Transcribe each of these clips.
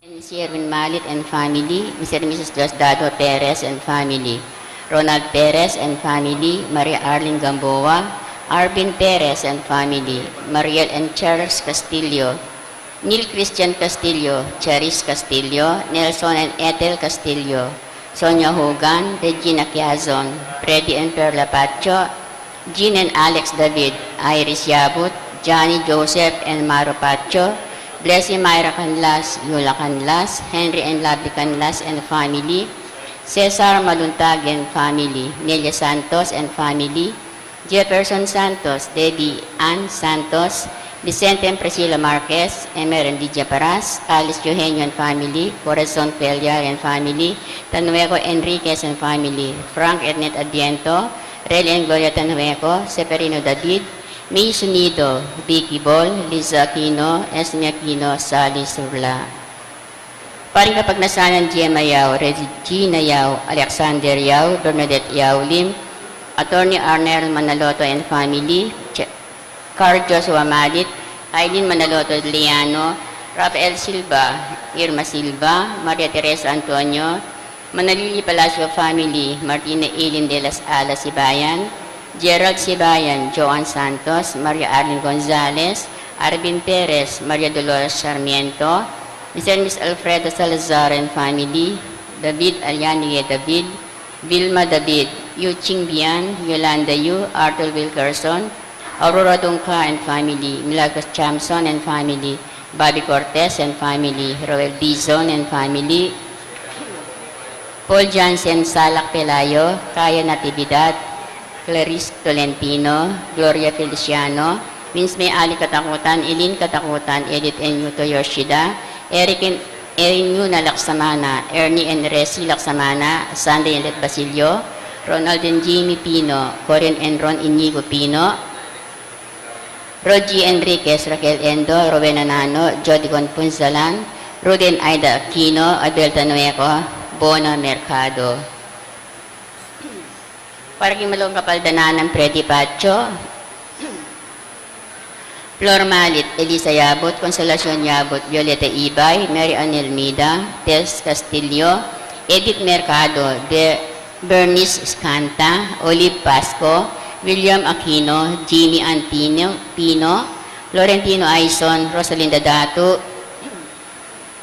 Si Erwin Malit and family, Mr. and Mrs. Diosdado Perez and family, Ronald Perez and family, Maria Arlene Gamboa, Arvin Perez and family, Mariel and Charles Castillo, Neil Christian Castillo, Charis Castillo, Nelson and Ethel Castillo, Sonia Hogan, Regina Quiazon, Freddy and Perla Pacho, Jean and Alex David, Iris Yabut, Johnny Joseph and Maro Pacho, Blessing Myra Canlas, Yula Canlas, Henry and Labi Canlas and family, Cesar Maluntag and family, Nelia Santos and family, Jefferson Santos, Debbie Ann Santos, Vicente and Priscilla Marquez, Emer and Lydia Paras, Alice Eugenio and family, Corazon Pellar and family, Tanueco Enriquez and family, Frank Ernet Adviento, Rel and Gloria Tanueco, Severino David, May Sunido, Vicky Bol, Liza Aquino, Esme Aquino, Sally Surla. Paring kapagnasanan Gemma Yao, Regina Yao, Alexander Yao, Bernadette Yao Lim, Attorney Arnel Manaloto and family, Carl Joshua Malit, Aileen Manaloto Liano, Rafael Silva, Irma Silva, Maria Teresa Antonio, Manalili Palacio family, Martina Eileen de las Alas Sibayan, Gerald Sibayan, Joan Santos, Maria Arlene Gonzalez, Arvin Perez, Maria Dolores Sarmiento, Mr. and Miss Alfredo Salazar and family, David Alianigue David, Vilma David, Yu Ching Bian, Yolanda Yu, Arthur Wilkerson, Aurora Dungka and family, Milagros Chamson and family, Bobby Cortez and family, Roel Dizon and family, Paul Jansen Salak Pelayo, Kaya Natividad, Clarice Tolentino, Gloria Feliciano, Vince May Ali Katakutan, Eileen Katakutan, Edith N. Yuto Yoshida, Eric and Erin Yuna Laksamana, Ernie and Resi Laksamana, Sandy and Basilio, Ronald and Jimmy Pino, Corin and Ron Inigo Pino, Rogie Enriquez, Raquel Endo, Rowena Nano, Jody Gonpunzalan, Ruden Aida Aquino, Abel Tanueco, Bona Mercado. Parang malong kapaldanan ng Freddy Pacho, Flor Malit, Elisa Yabot, Consolacion Yabot, Violeta Ibay, Mary Ann Elmida, Tess Castillo, Edith Mercado, Bernice Escanta, Olive Pasco, William Aquino, Jimmy Antino, Pino, Florentino Aison, Rosalinda Dato,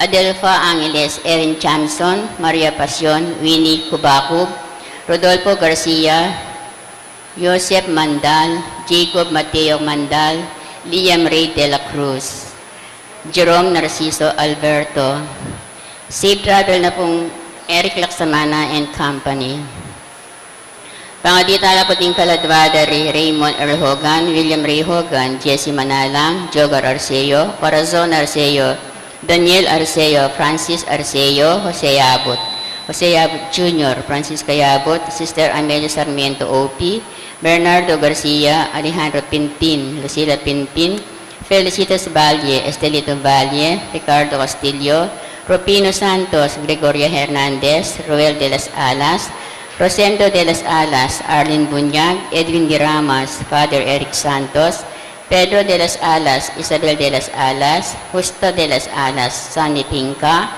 Adelfa Angeles, Erin Chamson, Maria Pasion, Winnie Kubakub, Rodolfo Garcia, Joseph Mandal, Jacob Mateo Mandal, Liam Ray de la Cruz, Jerome Narciso Alberto. Safe travel na pong Eric Laksamana and Company. Pangaditala po ting Kaladwada, Raymond R. Hogan, William Ray Hogan, Jesse Manalang, Jogar Arceo, Corazon Arceo, Daniel Arceo, Francis Arceo, Jose Abot. Jose Yabut Jr., Francisca Yabut, Sister Amelia Sarmiento O.P., Bernardo Garcia, Alejandro Pinpin, Lucila Pinpin, Felicitas Valle, Estelito Valle, Ricardo Castillo, Rupino Santos, Gregoria Hernandez, Roel de las Alas, Rosendo de las Alas, Arlene Bunyag, Edwin Diramas, Father Eric Santos, Pedro de las Alas, Isabel de las Alas, Justo de las Alas, Sunny Pinca,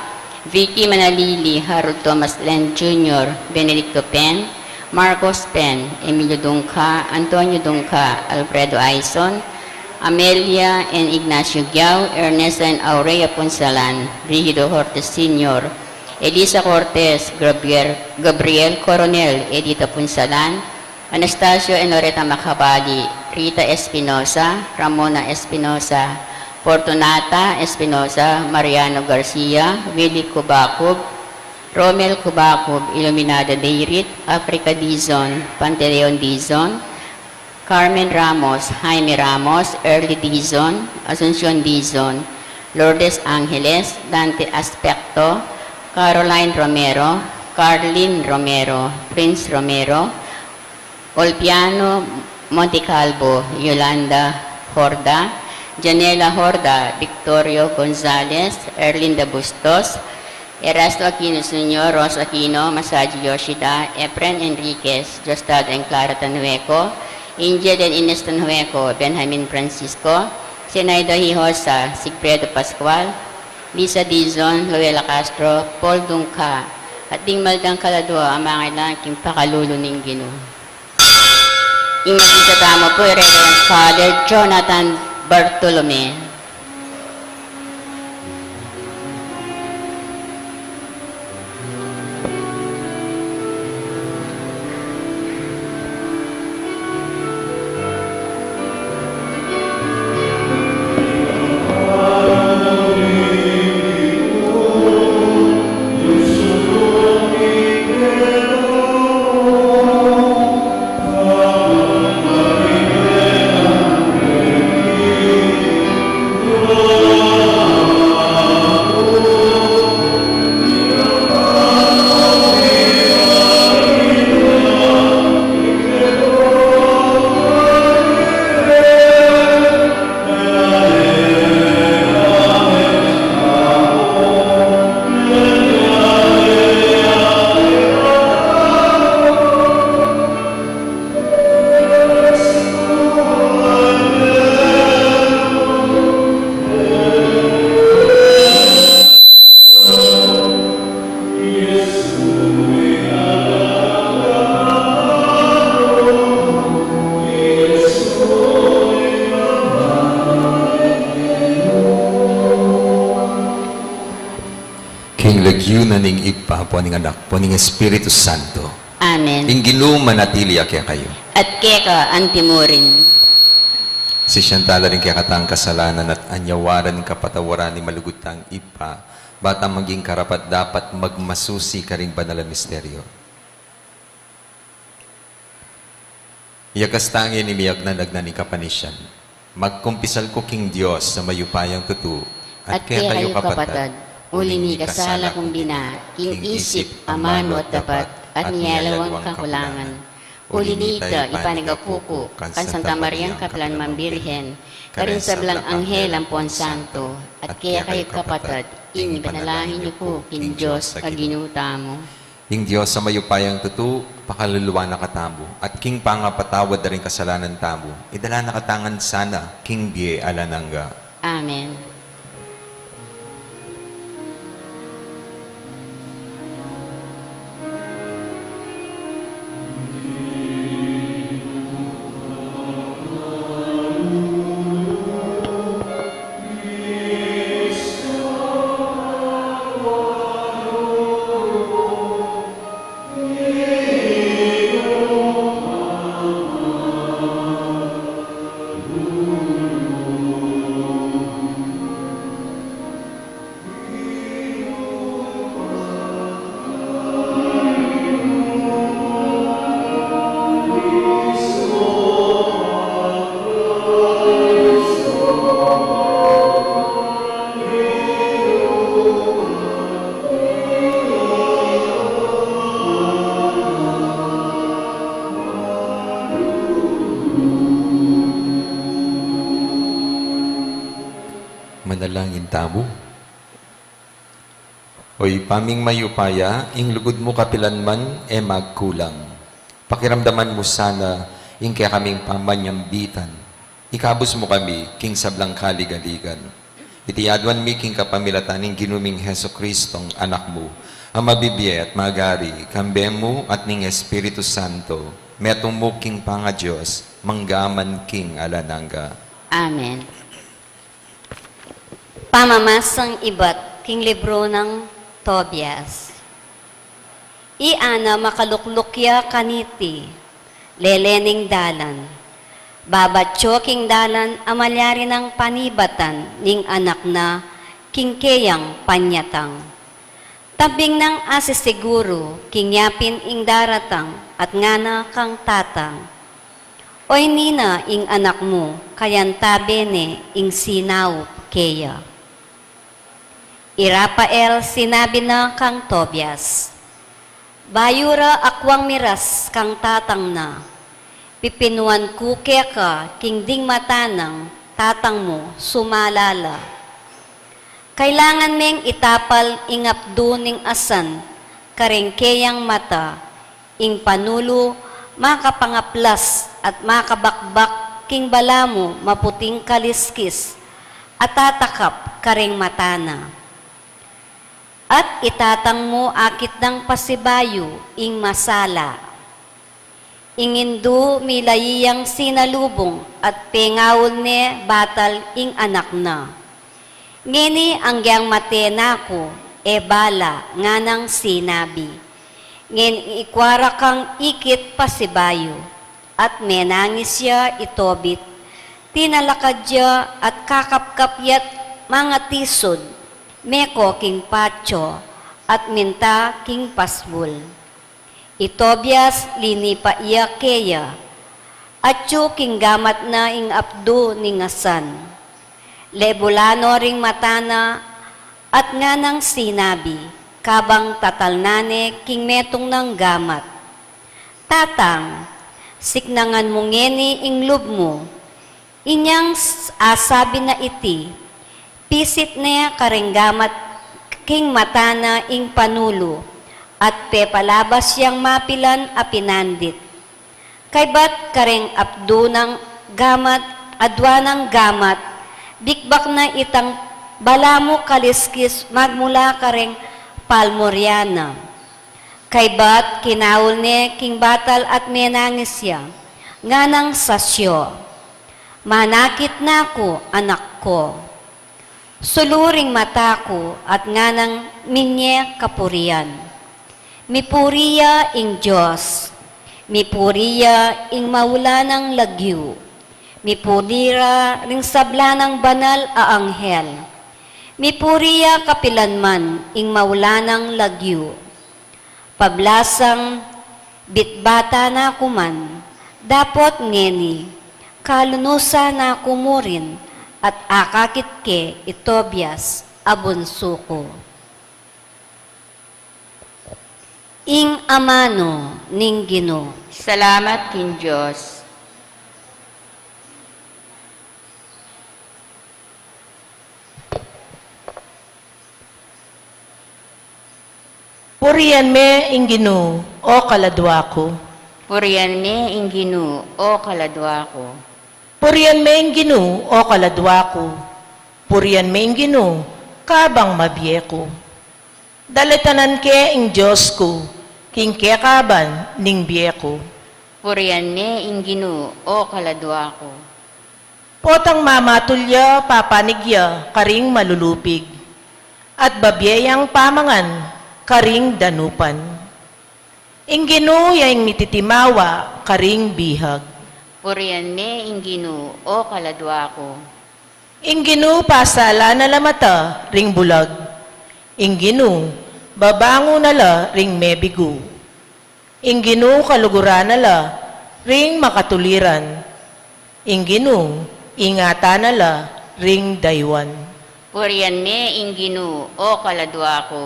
Vicky Manalili, Harold Thomas Len Jr., Benedicto Pen, Marcos Pen, Emilio Dungka, Antonio Dungka, Alfredo Aison, Amelia and Ignacio Giao, Ernesto and Aurea Ponsalan, Brigido Hortes Sr., Elisa Cortez, Gabriel Coronel, Edita Ponsalan, Anastasio and Loretta Macabali, Rita Espinosa, Ramona Espinosa, Fortunata Espinosa, Mariano Garcia, Willie Kubakub, Romel Kubakub, Iluminada Deirit, Africa Dizon, Pantaleon Dizon, Carmen Ramos, Jaime Ramos, Early Dizon, Asuncion Dizon, Lourdes Angeles, Dante Aspecto, Caroline Romero, Carlin Romero, Prince Romero, Olpiano Montecalvo, Yolanda Horda, Janela Horda, Victorio Gonzalez, Erlinda Bustos, Erasto Aquino Sr., Ross Aquino, Masaji Yoshida, Efren Enriquez, Jostado and Clara Tanueco, Angel and Ines Tanueco, Benjamin Francisco, Senaido Hijosa, Sigfredo Pascual, Lisa Dizon, Joela Castro, Paul Dungka, at ding maldang kaladwa ang mga kailangang pakaluluning Ginoo. Ing magkatama po, Reverend Father Jonathan Bartolome. Ning ipa po ning anak po ning Espiritu Santo. Amen. Ing Ginoo manatili kaya kayo. At keka antimurin. Si Shantala rin kaya katang kasalanan at anyawaran ng kapatawaran ni malugutang ipa. Bata maging karapat dapat magmasusi ka rin banal na misteryo. Iyakas tangin ni miyak na nagnaning kapanisyan. Magkumpisal ko king Diyos sa mayupayang tutu. At kaya kayo kapatad. Uli kasala kong bina, king isip, amano at dapat, at niyalawang kakulangan. Uli nita, ipanagapuko, kan Santa Mariang Kaplan Mambirhen, karin sa blang anghel ang Puan Santo, at kaya kayo kapatad, ing ipanalangin niyo ko, king Diyos, aginuta mo. Ing Diyos sa mayupayang tutu, pakaluluwa na katamo, at king pangapatawad na rin kasalanan tamo, idala na katangan sana, king Bie Alananga. Amen. Manalangin tamo. Oy, paming mayupaya, ing lugod mo kapilanman, magkulang. Pakiramdaman mo sana, ing kaya kaming pamanyambitan. Ikabos mo kami, king sablang kaligaligan. Itiyadwan mi king kapamilatan ing ginuming Heso Kristong anak mo, ang mabibiye at magari, kambe mo at ning Espiritu Santo, metong mo king panga Diyos, manggaman king alananga. Amen. Pamamasang iba't king libro ng Tobias. Iana makaluklukya kaniti, lelening dalan. Babatyo king dalan amalyari ng panibatan ning anak na kingkeyang panyatang. Tabing ng asisiguro, kingyapin ing daratang at ngana kang tatang. Oy nina ing anak mo, kayan tabene ing sinaw keya. Irapael sinabi na kang Tobias, Bayura akwang miras kang tatang na, pipinuan kuke ka king ding matanang tatang mo sumalala. Kailangan meng itapal ingapdo ning asan, karengkeyang mata, ing panulo makapangaplas at makabakbak king balamo maputing kaliskis, at tatakap kareng matana. At itatang mo akit ng pasibayo ing masala. Ingindu milayiyang sinalubong at pengawon ne batal ing anak na. Ngini anggyang matena ko, e bala nga nang sinabi. Ngin ikwara kang ikit pasibayo, at menangis siya itobit. Tinalakad siya at kakapkapyat mga tisod, meko king patyo, at minta king pasbul. Itobias lini pa iya keya, at yu king gamat na ing apdo ni ngasan. Lebulano ring matana, at nga nang sinabi, kabang tatalnane king metong ng gamat. Tatang, siknangan mo ngeni ing lub mo, inyang asabi na iti, pisit niya karenggamat king matana ing panulo, at pepalabas siyang mapilan a pinandit. Kay bat kareng apdo ng gamat, adwa ng gamat, bikbak na itang balamo kaliskis magmula kareng palmoriana. Kay bat kinawol ni king batal at menangis siya, nga nang sasyo. Manakit na ko, anak ko. Suluring mata ko at nga nang minye kapurian. Mipuriya ing Diyos, mipuriya ing mawala ng lagyu, mipurira ring sabla ng banal a anghel, mipuriya kapilanman ing mawala ng lagyu. Pablasang bitbata na kuman, dapot ngeni, kalunusa na kumurin, at akakit ke itobias abunsuko. Ing amano ning Ginoo. Salamat kin Diyos. Purihan me ing Ginoo, o kaladwa ko. Purihan me ing Ginoo, o kaladwa ko. Purihan me ing Ginoo, o kaladwa ko. Purihan me ing Ginoo, kabang mabiye ko. Dalitanan ke ing Diyos ko, king ke kaban ning biye ko. Purihan me ing Ginoo, o kaladwa ko. Potang mamatulya, papanigya, karing malulupig. At babiyayang pamangan, karing danupan. Ing Ginoo yaing mititimawa, karing bihag. Purihan me ing Ginoo, o kaladwa ko. Ing Ginoo pasala na lamata, ring bulag. Ing Ginoo babango nala, ring mebigo. Ing Ginoo kaluguran nala, ring makatuliran. Ing Ginoo ingatan nala, ring daywan. Purihan me ing Ginoo, o kaladwa ko.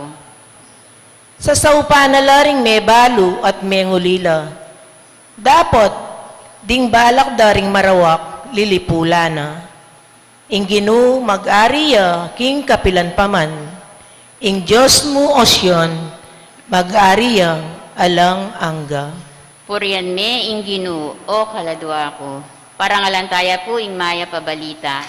Sa saupa nala, ring mebalo at mengulila. Dapot, ding balak da ring marawak, lilipula na. Ing Ginoo mag-ariya, king kapilan paman. Ing Diyos mo osyon, mag-ariya, alang angga. Purihan me ing Ginoo, o kaladwa ko. Parangalantaya po ing maya pabalita.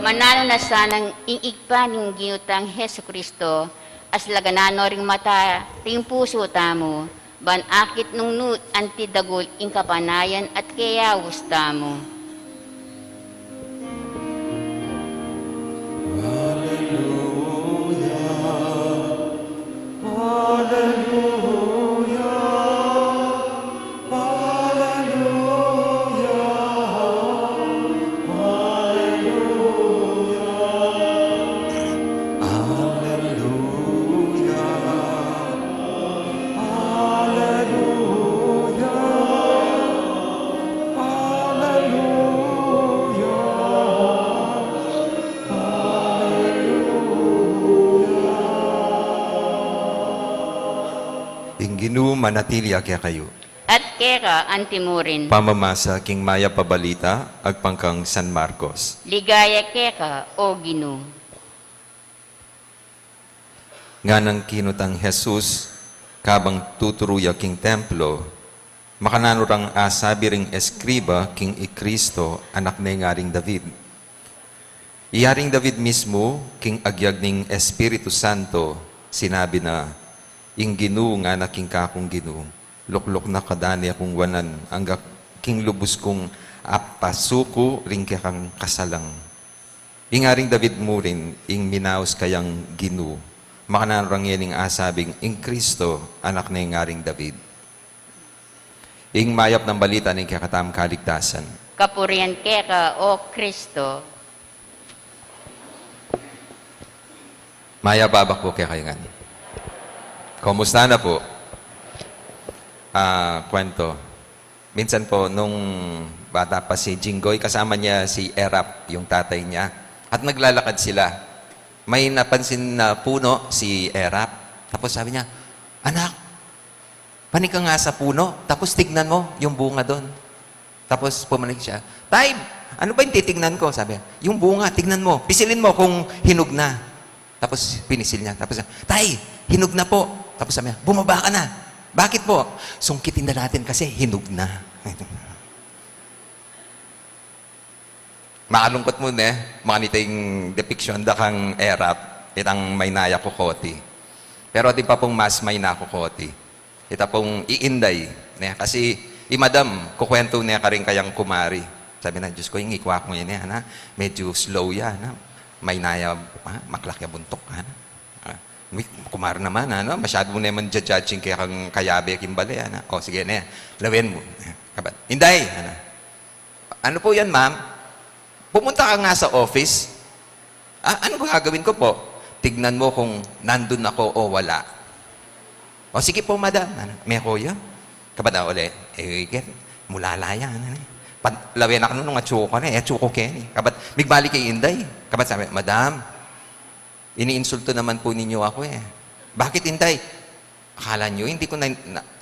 Manalo na sanang iigpa ng ginutang Heso Kristo, as laganano ring mata, ring puso tamo, ban akit nung nut antidagol ing kapanayan at kayawus tamo. Ing Ginoo manatili agya kayo. At keka antimurin. Pamamasa king Maya Pabalita, agpangkang San Marcos. Ligaya keka o Ginoo. Nga ng kinutang Jesus, kabang tuturuya king templo, makananurang asabi ring eskriba king Ikristo, anak na ngaring David. Iyaring David mismo, king agyag ning Espiritu Santo, sinabi na, ing Ginoo nga na king kakong Ginoo, luklok na kadani akong wanan, angga king lubos kong apasuko ring kang kasalang. Ingaring David mo rin, ing minaos kayang Ginoo, makananurang yening asabing, ing Kristo, anak na ingaring David. Ing mayap ng balita ng kakatam kaligtasan. Kapurian keka o Kristo. Maya babak po kaya kayo nga. Kumusta na po? Kwento. Minsan po, nung bata pa si Jinggoy, kasama niya si Erap, yung tatay niya. At naglalakad sila. May napansin na puno si Erap. Tapos sabi niya, anak, panik ka nga sa puno. Tapos tignan mo yung bunga doon. Tapos pumanik siya, Tay, ano ba yung titignan ko? Sabi niya, yung bunga, tignan mo. Pisilin mo kung hinog na. Tapos pinisil niya. Tapos Tay, hinog na po. Tapos sabi niya, bumaba ka na. Bakit po? Sungkitin na natin kasi hinog na. Makalungkot mo na makaniting depiction da kang Erap, itang may naya kukoti. Pero di pa pong mas may nakukoti. Ita pong iinday. Kasi imadam, kukwento niya ka rin kayang kumari. Sabi na, Diyos ko, yung ikwak mo yan, ha? Medyo slow yan. Ha? May naya, maklak ya buntok. Ha? Kumar naman, ano? Masyado mo naman judging kaya kang kayabe, kimbali. Ano? O, sige na yan. Lawin mo. Inday! Ano po yan, ma'am? Pumunta ka nga sa office. Ano ba gagawin ko po? Tignan mo kung nandun ako o wala. O, sige po, madam. May kuya. Kabada uli. Mulala yan. Lawin ako nung atsuko na. Atsuko Kenny. Kabat, migbalik kay Inday. Kabat sabi, madam, iniinsulto naman po ninyo ako eh. Bakit, Inday? Akala nyo, hindi ko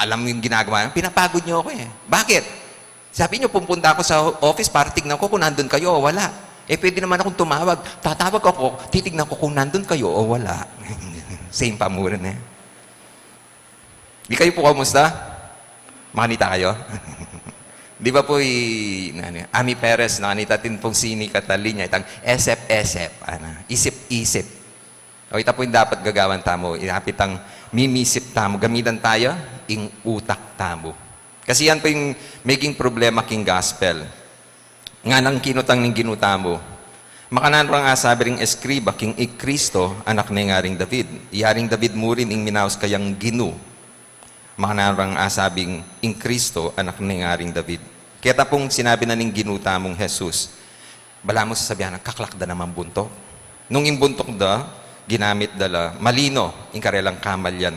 alam yung ginagawa. Pinapagod nyo ako eh. Bakit? Sabi nyo, pupunta ako sa office para tignan ko kung nandun kayo o wala. Pwede naman akong tumawag. Tatawag ako, titignan ko kung nandun kayo o wala. Same pamuran eh. Di kayo po kamusta? Makanita kayo? Di ba po Ami Perez, nakanita din pong sini Catalina, itang esep-esep, isip-isip. O ita po yung dapat gagawan tamo, inapit ang mimisip tamo, gamitan tayo, ing utak tamo. Kasi yan po yung making problema king gospel. Nga nang kinutang ng ginutamo, makananrang asabi ring eskriba king Ikristo, anak na nga ring David. Iyaring David mo rin ing minaos kayang Ginoo. Makanarang asabing ing Kristo, anak ni ngaring David. Kaya pong sinabi na ning ginutamong Jesus, bala mo sasabihan, kaklakda naman buntok. Nung imbuntok da, ginamit dala, malino, ing karelang kamalyan.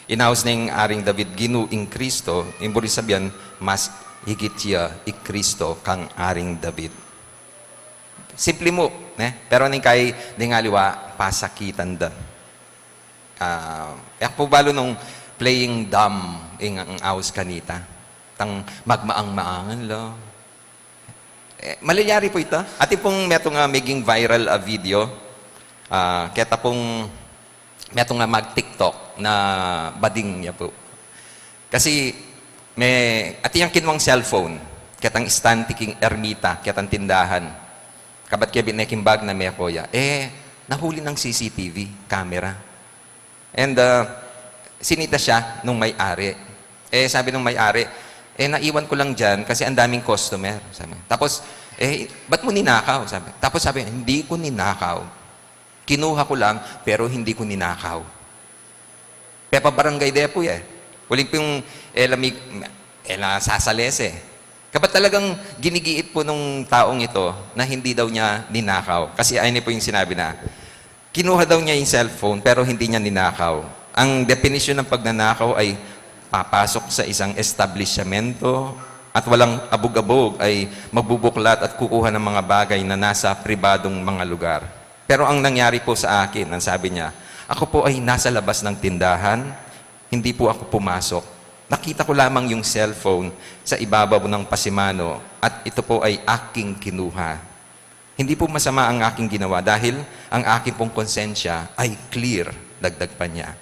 Inaos na ing aring David, ginu ing Kristo, imburi sabihan, mas higit siya, ing Kristo, kang aring David. Simple mo, pero ning kay ningaliwa, pasakitan da. Po balo nung playing dumb ing ang aus kanita. Tang magmaang-maangan lo. Malalyari po ito. Ati pong metong maging viral video. Kaya pong metong mag-TikTok na bading niya po. Kasi ati yung kinwang cellphone. Kaya tang stand tiking ermita. Kaya tang tindahan. Kabat kaya bineking bag na may kuya. Nahuli ng CCTV camera. And sinita siya nung may-ari. Sabi nung may-ari, naiwan ko lang dyan kasi ang daming customer. Sabi. Tapos, ba't mo ninakaw? Sabi. Tapos sabi, hindi ko ninakaw. Kinuha ko lang, pero hindi ko ninakaw. Pepa barangay depo Huling po yung sasales Kapat talagang ginigiit po nung taong ito na hindi daw niya ninakaw. Kasi ayun po yung sinabi na, kinuha daw niya yung cellphone, pero hindi niya ninakaw. Ang definition ng pagnanakaw ay papasok sa isang establishmento at walang abog-abog ay magbubuklat at kukuha ng mga bagay na nasa pribadong mga lugar. Pero ang nangyari po sa akin, ang sabi niya, ako po ay nasa labas ng tindahan, hindi po ako pumasok. nakita ko lamang yung cellphone sa ibabaw ng pasimano at ito po ay aking kinuha. Hindi po masama ang aking ginawa dahil ang aking pong konsensya ay clear, dagdag pa niya.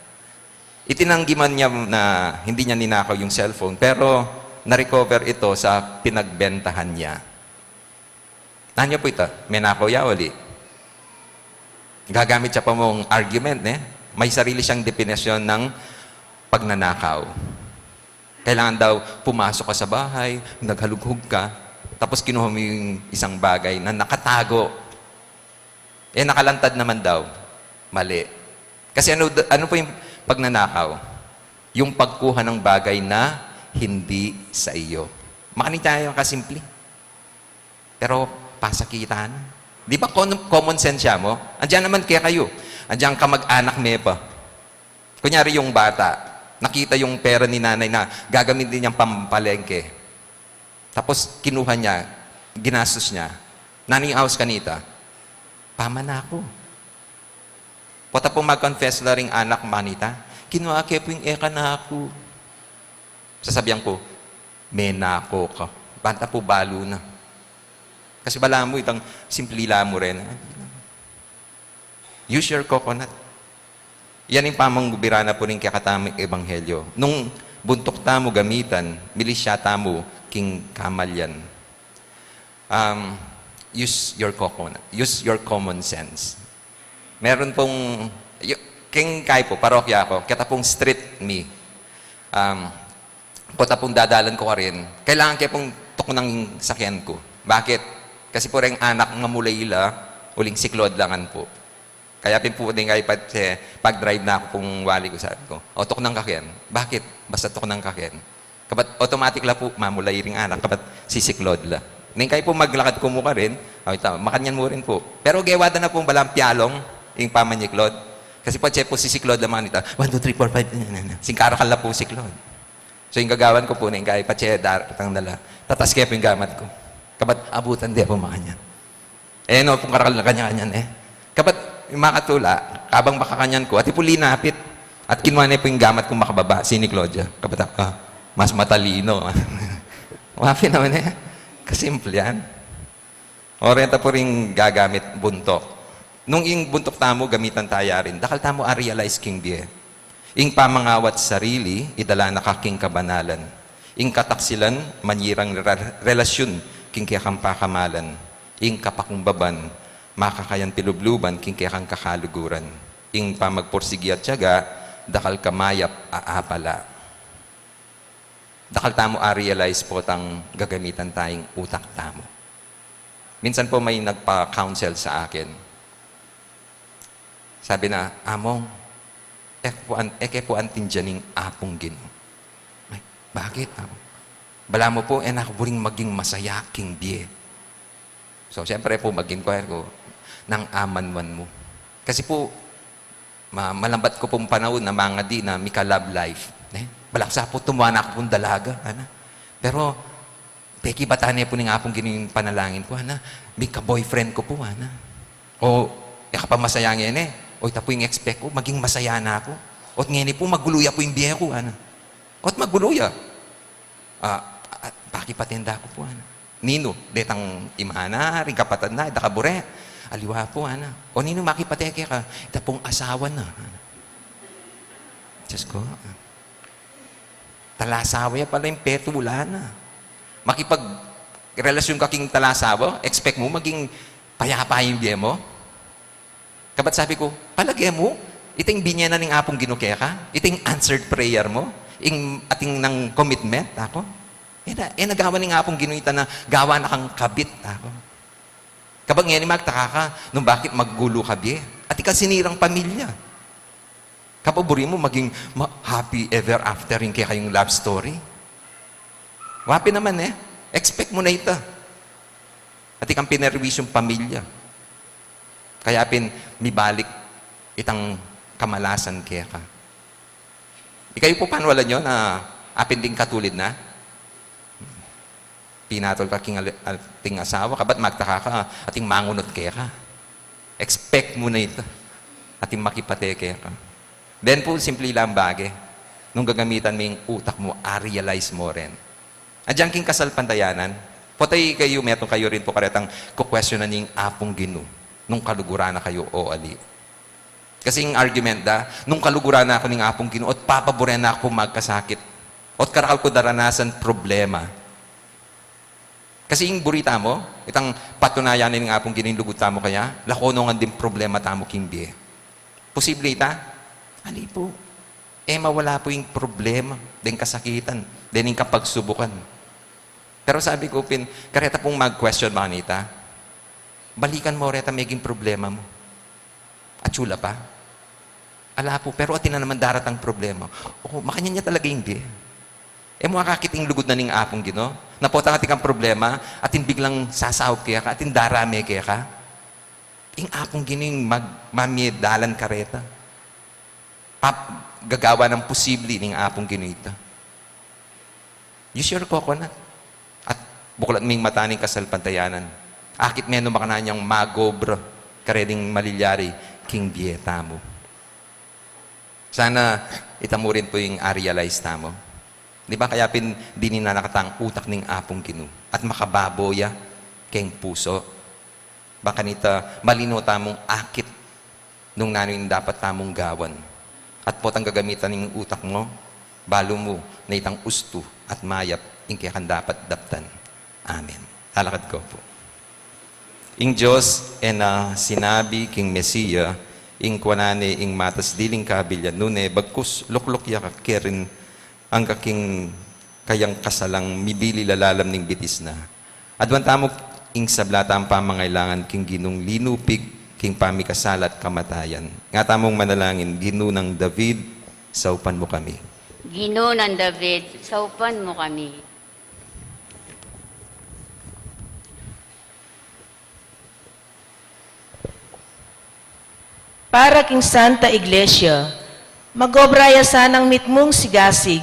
Itinanggi man niya na hindi niya ninakaw yung cellphone, pero na-recover ito sa pinagbentahan niya. Tanya po ito, may nakaw ya uli. Gagamit siya pa mong argument, may sarili siyang definisyon ng pagnanakaw. Kailangan daw pumasok ka sa bahay, naghalughog ka, tapos kinuha mo yung isang bagay na nakatago. Nakalantad naman daw. Mali. Kasi ano po yung pagnanakaw? Yung pagkuha ng bagay na hindi sa iyo. Makanita tayo kasimple. Pero pasakitan. Di ba common sense siya mo? Andiyan naman kaya kayo. Andiyan ka mag-anak me pa. Kunyari yung bata, nakita yung pera ni nanay na gagamitin niyang pampalengke. Tapos kinuha niya, ginastos niya. Naning house kanita, pamanako. Pata po mag-confess na rin anak manita, kinuha kaya po yung eka na ako. Sasabihan ko, may nako ka. Banta po balo na. Kasi bala mo, itang simple mo rin. Use your coconut. Yan yung pamanggubirana po rin kakataming ebanghelyo. Nung buntok tamo gamitan, milisya tamo king kamalyan. Use your coconut. Use your common sense. Meron pong, king kay po, parokya ako, kita pong street me. Puta pong dadalan ko ka rin. Kailangan kayo pong tuk ng sakyan ko. Bakit? Kasi po rin anak ng mulayila, uling siklod langan po. Kaya po din kayo pag-drive na ako kung wali ko sabi ko, o tuk ng kakyan. Bakit? Basta tuk ng kakyan. Kapat automatic la po, mamulay ring anak, kapat sisiklod la. Ning kayo po maglakad ko mo ka rin, makanyan mo rin po. Pero gewada na pong balang piyalong, yung pamanyiklod. Kasi po, po sisiklod lamang nito, 1, 2, 3, 4, 5, singkarakal la po siklod. So yung gagawan ko po, ning kayo daratang dala, tatas kayo po yung gamat ko. Kapat abutan di po makanyan. No, pong karakal na kanya-kanyan Kapat yung makatula, kabang makakanyan ko, at ipo linapit. At kinuha na po yung gamat kong makababa, si ni Claudia. Kapat mas matalino. Wapi naman kasimple yan. Orenta po rin gagamit buntok. Nung yung buntok tamo, gamitan taya rin. Dakal tamo realize king die. Ing pamangawat sarili, idala na kaking kabanalan. Ing kataksilan, manyirang relasyon, king kiyakang pakamalan. Ing kapakungbaban, makakayan pilubluban, king kiyakang kakaluguran. Ing pamagporsigi at tiyaga, dakal kamayap aapala. Dakal tamo realize po tang gagamitan tayong utak tamo. Minsan po may nagpa-counsel sa akin. Sabi na, Among, eke po antin dyaning apong gino. Ay, bakit? Bala mo po, nakaburing maging masaya king biye. So, siyempre po, mag-inquire ko, ng amanman mo. Kasi po, malambat ko pong panahon na mga di na mika love life. Balaksa po, tumuha na ako pong dalaga. Pero, peki batane po nga pong gining panalangin ko. Mika boyfriend ko po. O, yakapamasaya ngayon O, ita po yung expect ko, maging masaya na ako. O't ngayon po, maguluya po yung biye ko. O't maguluya. Pakipatenda ko po. Nino, detang imana, rin kapatad na, dakabure. Aliwa po, O, nino, makipateke ka. Ita pong asawa na. Diyos ko. Talasawa ya pala yung peto, wala na. Makipag-relasyon ka king talasawa, expect mo maging payapa yung biye mo? Kabat sabi ko, palagay mo, iting binya na ning apong ginukaya ka, iting answered prayer mo, ating ng commitment, ako. Nagawa ning apong ginuita na gawa na kang kabit, ako. Kapag ngayon magtaka ka, nung bakit maggulo ka biye, at ikaw sinirang pamilya. Kapaburi mo maging happy ever after yung kaya kayong love story. Wapi naman expect mo na ito. At ikang pinerwis yung pamilya. Kaya mibalik itang kamalasan kaya ka. Ikayo po panwala nyo na apin ding katulid na? Pinatol ka king ating asawa, kabat magtaka ka, ating mangunot kaya ka. Expect mo na ito. Ating makipate kaya ka. Then po, simple lang bagay. nung gagamitan mo yung utak mo, realize mo rin. Adyan king kasalpantayanan, potay kayo, metong kayo rin po karetang kukwestiyonan yung apong Gino, nung kaluguran na kayo o ali. Kasi yung argument nung kaluguran na ako ng apong Gino, at papaboren na ako magkasakit, at karakal ko daranasan problema. Kasi yung burita mo, itang patunayan ng apong Gino yung lugut mo kaya, lakonongan din problema tamo kimbi. Posible ita? Ali po. Mawala po yung problema, din kasakitan, din yung kapagsubukan. Pero sabi ko, kareta pong mag-question ba kanita? Balikan mo, reta, maging problema mo. At chula pa. Ala po, pero atin na naman daratang problema. Makanya niya talaga hindi. Makakit yung lugod na ning apong Gino. Napotang ating kang problema, atin biglang sasahog kaya ka, atin darame kaya ka. Yung apong Gino yung mamiedalan kareta. Gagawa ng posible ning apong Gino ito. Use your coconut. At buklat ming mataning kasalpantayanan. Akit meno makananyang magobro, kareding malilyari, king bieta mo. Sana itamo rin po yung realize tamo. Di ba kaya dinin na nakatang utak ning apong Gino at makababoya keng puso. Baka nita malino tamong akit nung nanin dapat tamong gawan. At potang gagamitan ng utak mo, balo mo na itang usto at mayap ing kaya kan dapat daptan. Amen. Talakad ko po. Ing Diyos sinabi king Mesiya, ing kwanane ing matas diling kabilyan nune, bagkus lukluk ya kakirin ang kaking kayang kasalang mibili lalalam ning bitis na. Adwan tamok ing sablata ang pamangailangan king ginong linupig king pamikasalat kamatayan. Nga tamong manalangin, Gino ng David, saupan mo kami. Gino ng David, saupan mo kami. Para king Santa Iglesia, magobraya sanang mitmong sigasig,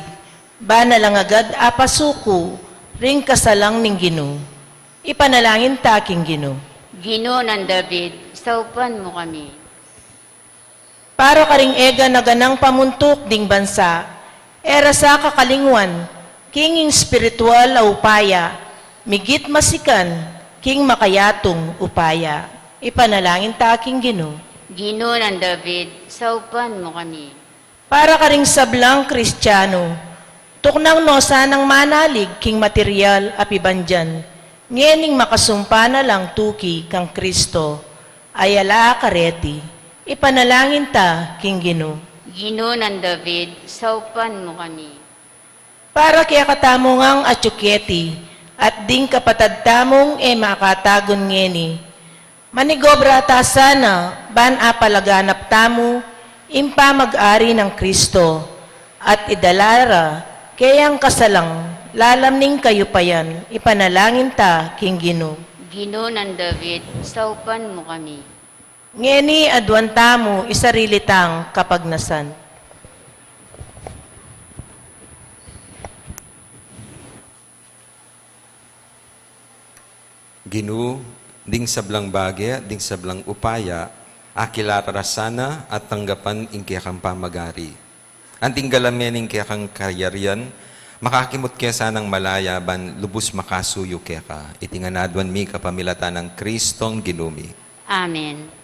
ba na lang agad apasuko, ring kasalang ning Gino. Ipanalangin ta king Gino. Gino ng David, saupan mo kami. Para karing ega na ganang pamuntok ding bansa, era sa kakalingwan, king spiritual a upaya, migit masikan, king makayatong upaya. Ipanalangin ta king Gino. Gino ng David, saupan mo kami. Para karing sablang Kristiyano, tuknang no sanang manalig king material apibandyan, ngening makasumpa na lang tuki kang Kristo, ayala kareti, ipanalangin ta king Gino. Gino ng David, saupan mo kami. Para kaya katamongang atsuketi, at ding kapatad tamong makatagon ngeni, manigobra ta sana, ban apalaganap tamo, impa mag-ari ng Kristo, at idalara, kayang kasalang, lalam ning kayo pa yan, ipanalangin ta king Gino. Gino ng David, saupan mo kami. Ngeni adwan tamo isarilitang kapagnasan. Gino, ding sablang bagya, ding sablang upaya, akilatarasana at tanggapan ing kaya kang pamagari. Anting galamen ing kaya kang kayarian, makakimot kaya sanang malayaban, lubos makasuyo kaya ka. Itinganadwan mi kapamilatan ng Kristong ginumi. Amen.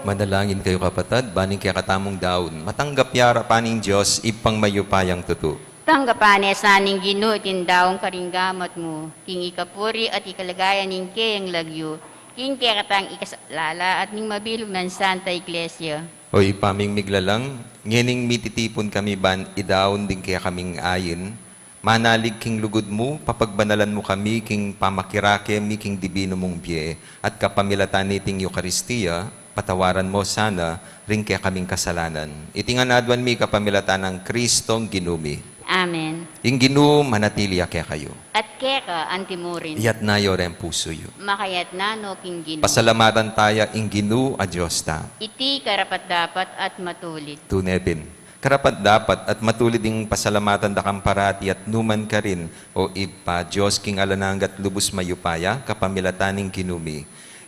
Manalangin kayo kapatad, baning kaya katamong daon. Matanggap yara paning Diyos, ipang mayupayang tutu. Tanggapan saning Ginoo tindaong karinggamat mo, king ikapuri at ikalagayan ning kayang lagyo, king kaya katang ikasalala at ning mabilog ng Santa Iglesia. O ipaming miglalang, ngening mititipon kami ban, idaon din kaya kaming ayin. Manalig king lugod mo, papagbanalan mo kami, king pamakirake mi king dibino mong biye, at kapamilatan niting Eucharistia, patawaran mo sana, ring kaya kaming kasalanan. Itingan adwan mi kapamilatan ng Kristong ginumi. Amen. Ing ginu manatili kaya kayo. At keka antimurin, Iyat na yo ren puso yo. makayat nano king Ginoo. Pasalamatan taya ing ginu a Diyos ta. Iti karapat dapat at matulit. Tunebin. Karapat dapat at matulid ding pasalamatan da kamparati at numan ka rin o ipa Diyos king alananggat lubos mayupaya kapamilataning kinumi.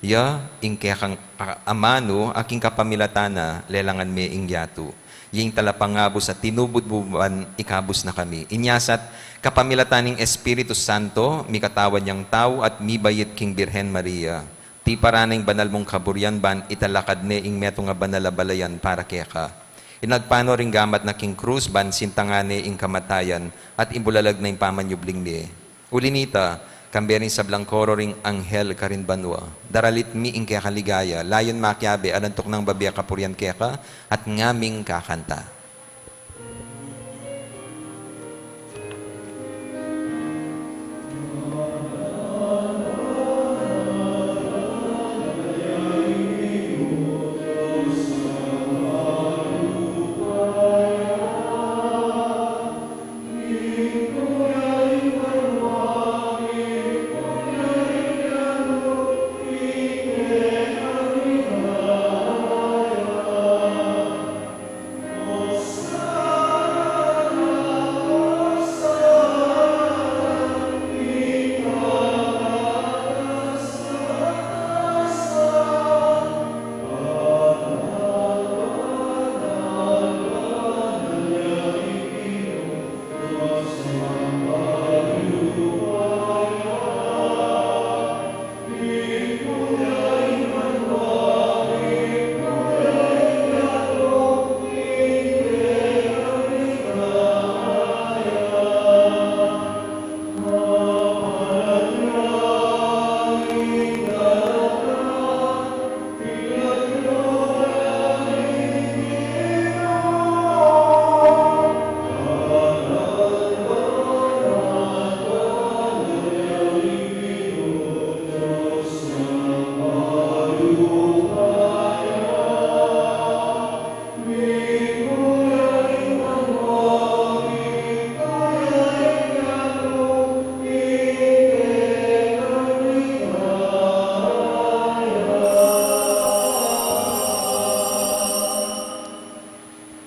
Ya, ing kaya kang amano aking kapamilatana lelangan me ing yatu. Ying talapangabos at tinubod-buban ikabos na kami. Inyasat kapamilataning Espiritu Santo, mi katawan niyang tao at mi bayit king Birhen Maria. Ti paraneng banal mong kaburyan ban italakad ne ing meto nga banalabalayan para kaya ka. Inagpano ring gamat na king krus ban sintangane ing kamatayan at imbulalag na ing pamanyubling mi. Ulinita, kamberin sa blangkoro ring anghel karin banwa. Daralit mi ing kaya kaligaya, layon makyabe alantok ng babiya kapuryan kaya ka at ngaming kakanta.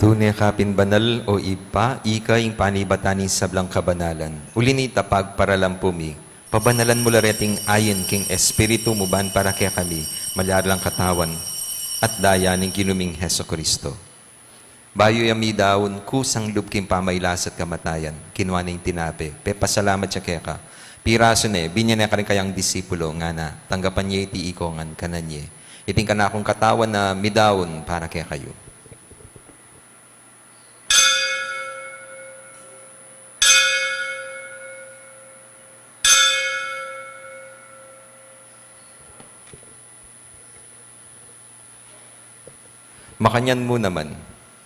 Tunay kapin banal o ipa, ika ing panibatani sa blang kabanalan. Ulinita pagparalampumi, pabanalan mo lareting ayin king espiritu mo ban para kaya kami, malarlang katawan, at daya ning kinuming Heso Kristo. Bayo yami daon, kusang lubking pamaylas at kamatayan, kinuha ning tinape, pasalamat siya kaya ka. Piraso ne, binyan na ka rin kayang disipulo, nga na, tanggapan niya iti ikongan kananye. Iting ka na akong katawan na midaon para kaya kayo. Makanyan mo naman,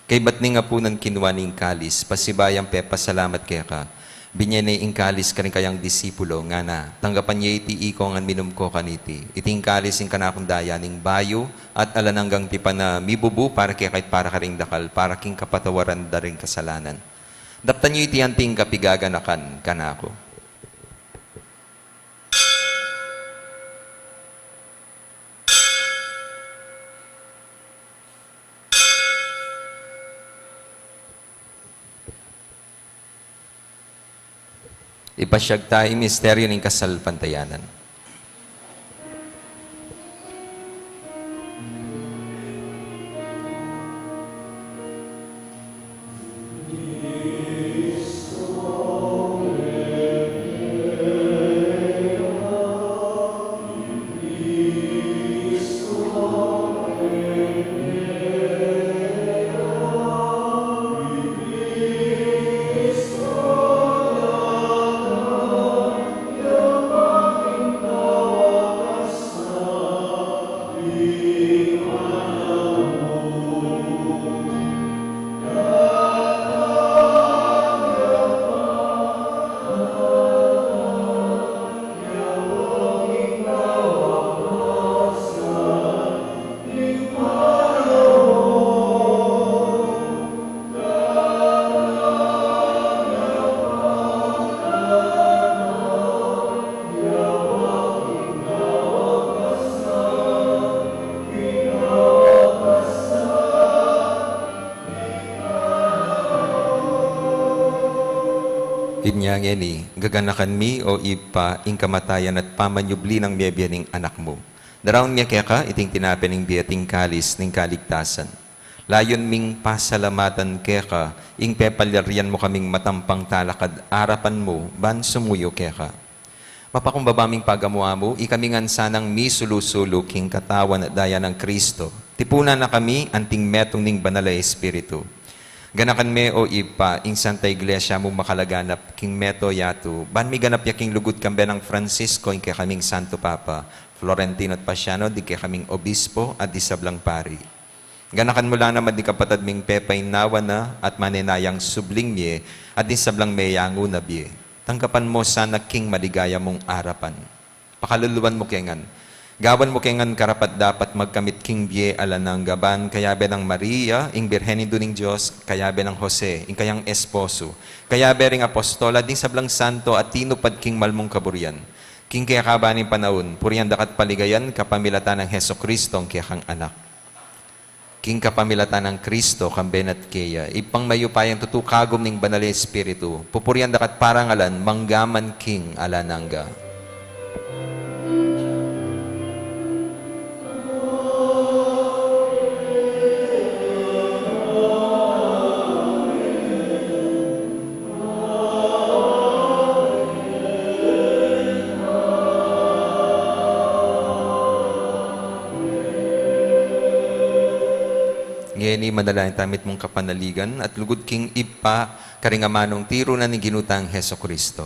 kay ba't ni nga po ng kinuha ning kalis, pasibayang pasalamat kaya ka, binyanay ing kalis ka rin kayang disipulo, nga na, tanggapan niya iti ikongan minum ko kaniti, iting kalis ing kanakong daya ning bayo, at alananggang tipa na mibubu para kaya kahit para ka ring dakal, para king kapatawaran da ring kasalanan. Daptan niyo iti anting kapigaganakan, kanako. Ipasyag tayo misteryo ng kasal pantayanan. Inyangin ni, gaganakan mi o ipa, ing kamatayan at pamanyubli ng biyabya ning anak mo. Daraon niya kaya ka, iting tinapin ng biyating kalis ng kaligtasan. Layon ming pasalamatan kaya ka, ing pepalyarian mo kaming matampang talakad, arapan mo, ban sumuyo kaya ka. Mapakumbabaming pagamuha mo, ikamingan sanang mi sulusulo king katawan at daya ng Kristo. Tipunan na kami, anting metong ning banal na Espiritu. Ganakan me o ipa, ing Santa Iglesia mo makalaganap, king meto yatu, ban mi ganap ya king lugod kambe ng Francisco, ing kaya kaming Santo Papa, Florentino at Pasiano, di kaya kaming Obispo at di sablang pari. Ganakan mo lang naman di kapatad ming pepay nawa na at maninayang subling miye at di sablang mayango na biye. Tangkapan mo sana king maligaya mong arapan. Pakaluluwan mo kengan. Gawan mo kengan karapat dapat magkamit king biye alanang gaban kayabe ng Maria, ing Birhenido ning Diyos, kayabe ng Jose, ing kayang esposo, kayabe ring apostola, di sablang santo at tinupad king malmong kaburian. King kaya kabaning panahon, puriyan dakat paligayan, kapamilatan ng Heso Kristo, ang kaya kang anak. King kapamilatan ng Kristo, kambenat kaya, ipang mayupayang tutukagom ning banal na Espiritu, pupuriyan dakat parangalan, manggaman king alanangga. Ngeni manalangin tamit mong kapanaligan at lugod king ipa karingamanong tiro na ni ginutang Heso Kristo.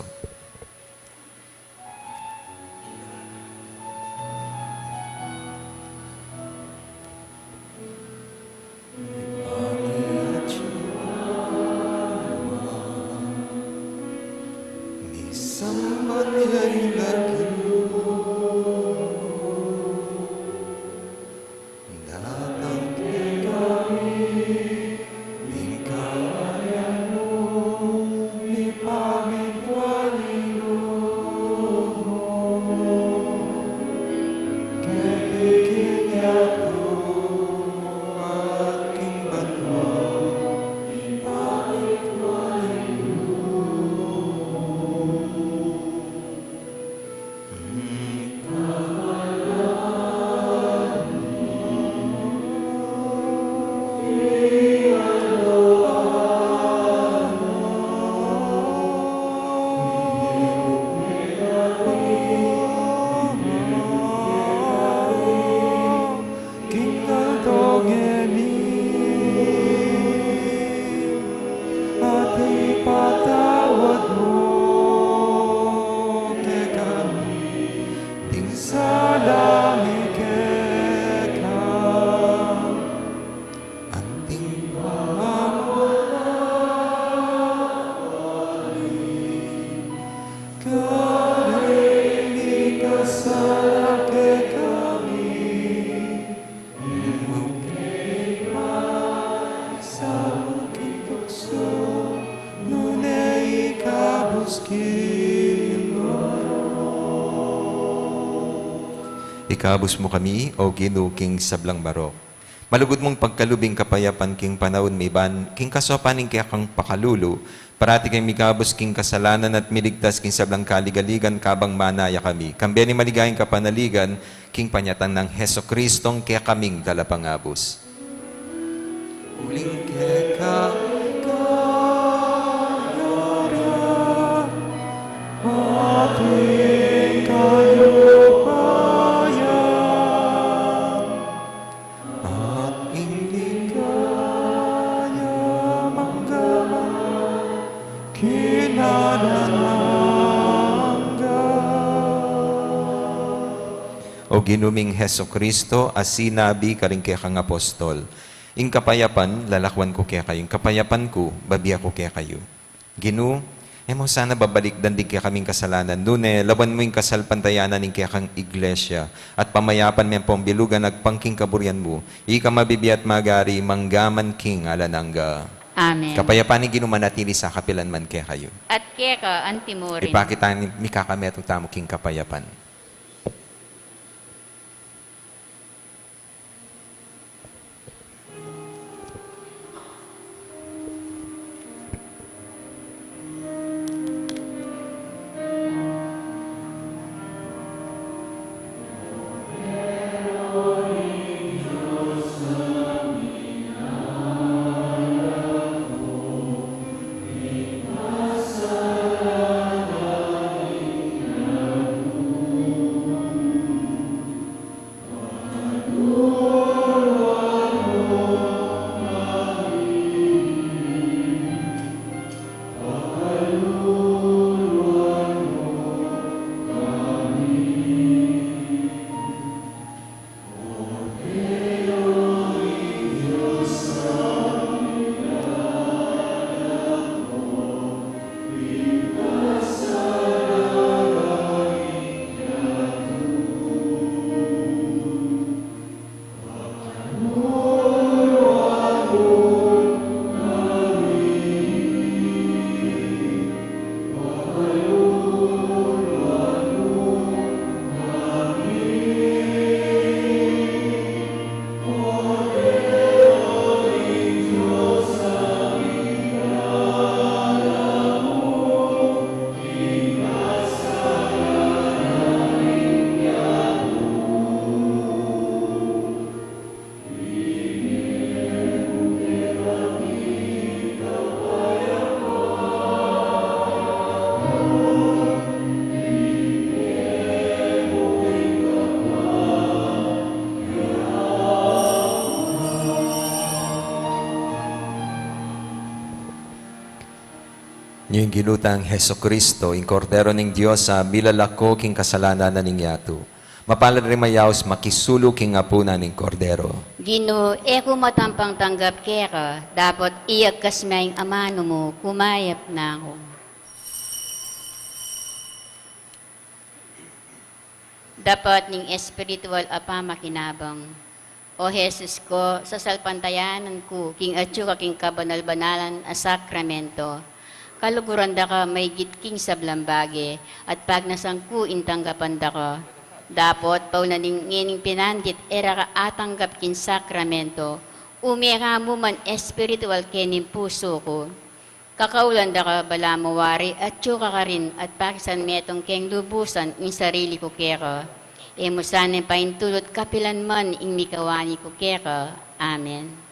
Ikabos mo kami, o ginuking sablang barok. Malugod mong pagkalubing kapayapan king panahon may ban, king kasopaning kaya kang pakalulo, parati kay mikabos king kasalanan at miligtas king sablang kaligaligan kabang manaya kami. Kambya ni maligayang kapanaligan, king panyatan ng Heso Kristong kaya kaming dalapangabos. Uling keka, ating kayo. O ginuming Heso Kristo, as sinabi karing kaya kang apostol, ing kapayapan, lalakwan ko kaya kayo, ing kapayapan ko, babiya ko kaya kayo. Ginu, mo sana babalik dandig kaya kaming kasalanan, nune, laban mo yung kasalpantayanan ng kaya kang iglesia, at pamayapan mo yung pambilugan, nagpangking kaburian mo, ika mabibiyat magari, manggaman king alanangga. Amen. Kapayapan ni ginumanatili sa kapilan man kaya kayo. At kaya ka, antimorin. Ipakita ni kakametong tamo king kapayapan. Ngayong ginutang Heso Kristo, ing kordero ning Diyos sa milalako king kasalanan na ningyatu. Mapalad rin mayaos makisulo king apuna ning kordero. Ginoo, eko matampang tanggap kera, dapat iyak kasmayang amano mo, kumayap na ako. Dapat ning espiritual apamakinabang. O Jesus ko, sa salpantayanan ko, king atyo ka king kabanal-banalan a sakramento, kaluguran da ka may gitking sa blambage, at pag nasangku intanggapan da ka, dapat paunaning ngining pinandit era ka atanggap kin sakramento, umira mo man espiritual kening puso ko. Kakaulan da ka bala mawari at tsuka ka rin at pakisan metong keng lubusan in sarili ko kera. E mo sana paintulot kapilan man ing mikawani ko kera. Amen.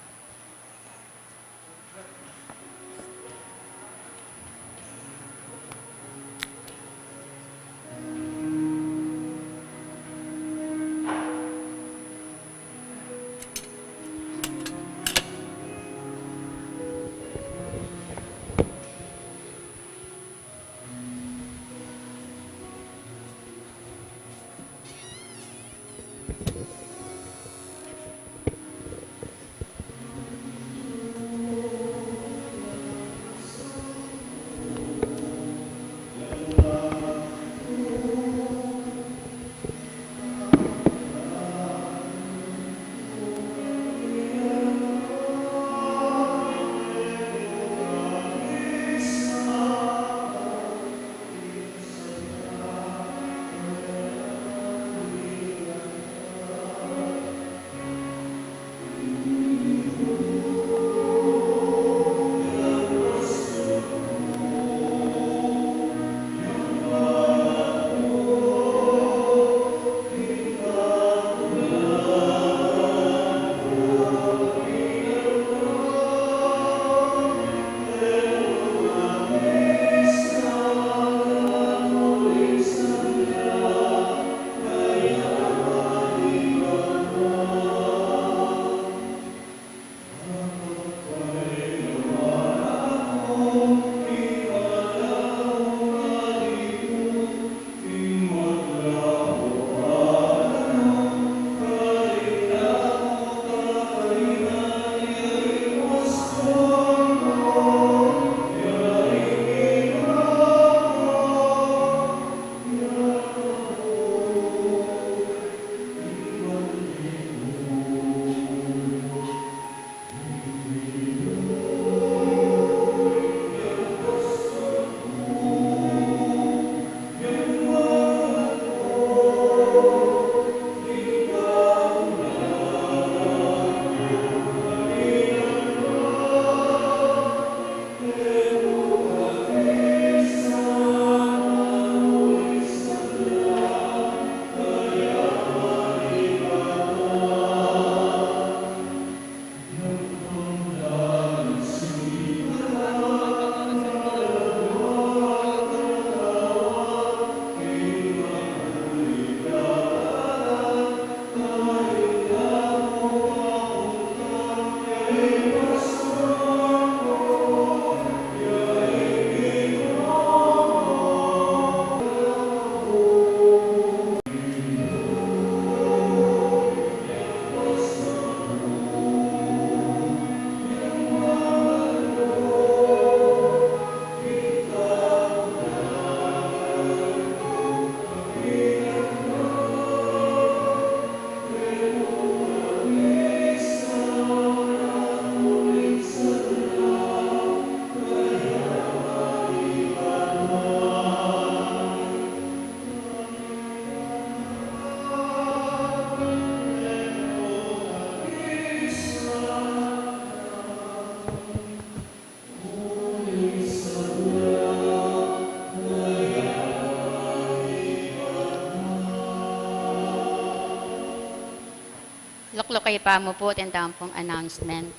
Luklukay pa mo po, tandaan pong announcement.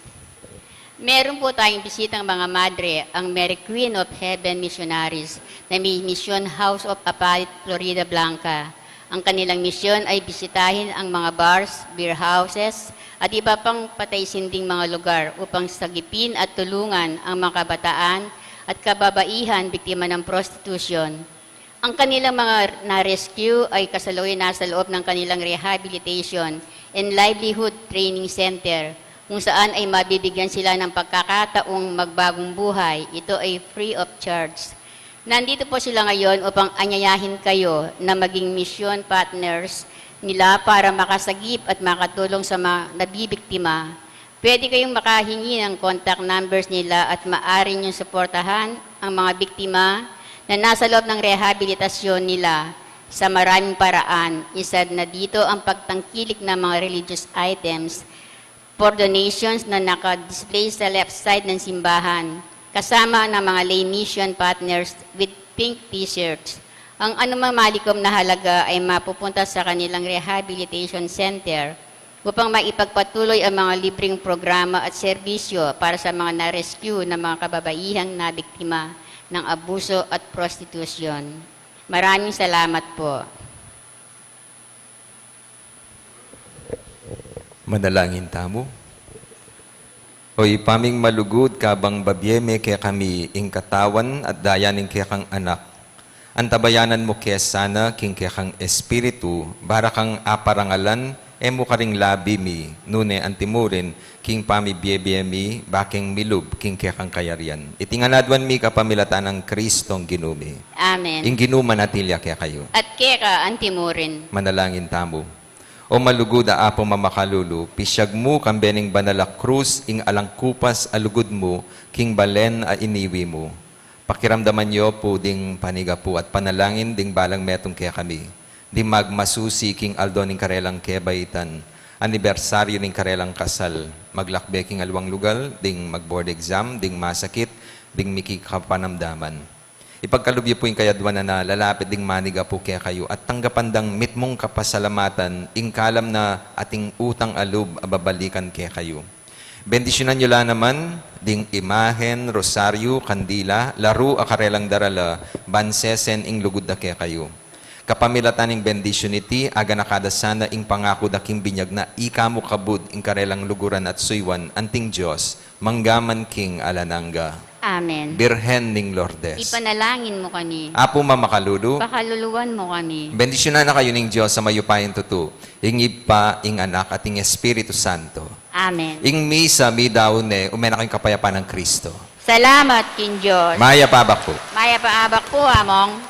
Meron po tayong bisitang mga madre, ang Mary Queen of Heaven Missionaries na may Mission House of Apalit, Florida Blanca. Ang kanilang misyon ay bisitahin ang mga bars, beer houses, at iba pang patay-sinding mga lugar upang sagipin at tulungan ang mga kabataan at kababaihan biktima ng prostitution. Ang kanilang mga na-rescue ay kasalukuyan nasa loob ng kanilang rehabilitation and livelihood training center, kung saan ay mabibigyan sila ng pagkakataong magbagong buhay. Ito ay free of charge. Nandito po sila ngayon upang anyayahin kayo na maging mission partners nila para makasagip at makatulong sa mga nabibiktima. Pwede kayong makahingi ng contact numbers nila at maaari niyong suportahan ang mga biktima na nasa loob ng rehabilitasyon nila sa maraming paraan. Isa na dito ang pagtangkilik ng mga religious items for donations na naka-display sa left side ng simbahan, kasama ng mga lay mission partners with pink t-shirts. Ang anumang malikom na halaga ay mapupunta sa kanilang rehabilitation center upang maipagpatuloy ang mga libreng programa at serbisyo para sa mga na-rescue na mga kababaihang nabiktima ng abuso at prostitusyon. Maraming salamat po. Manalangin tamo. Oy paming malugod kabang babyeme kaya kami ing katawan at dayanin kaya kang anak. Antabayanan mo kaya sana king kaya kang espiritu, bara kang aparangalan, emo karing labi mi, nune antimurin, king pami biyemi, baking milub, king kaya kang kayarian. Itinganadwan mi kapamilatan ng Kristong ginumi. Amen. Ing ginuma natilya kaya kayo. At keka antimurin. Manalangin tamo. O malugod a apo mamakalulu, pisyag mo kambening banala krus ing alangkupas alugod mo, king balen a iniwi mo. Pakiramdaman nyo po ding paniga po at panalangin ding balang metong kaya kami. Di magmasusi king aldo ning karelang kebaitan, anibersaryo ning karelang kasal, maglakbe king alwang lugal, ding magboard exam, ding masakit, ding mikikapanamdaman. Ipagkalubyo po yung kayadwan na lalapit ding maniga po kaya kayo at tanggapan dang mitmong kapasalamatan ing kalam na ating utang alub ababalikan kaya kayo. Bendisyonan nyo lang naman ding imahen, rosaryo, kandila, laro akarelang darala, bansesen ing lugod na kaya kayo. Kapamilatan ing bendisyon iti, aga nakadasana ing pangako daking binyag na ikamo kabud ing karelang luguran at suywan, anting Diyos, manggaman king alananga. Amen. Birhen ning Lourdes. Ipanalangin mo kami. Apo mamakalulu, Pakaluluwan mo kami. bendisyonan na kayo ning Diyos sa mayupayin tutu, ing ipa, ing anak, at ing Espiritu Santo. Amen. Ing misa, mi daune, umena kayong kapayapaan ng Kristo. Salamat, King Diyos. Maya pabak po. Maya paabak po, among.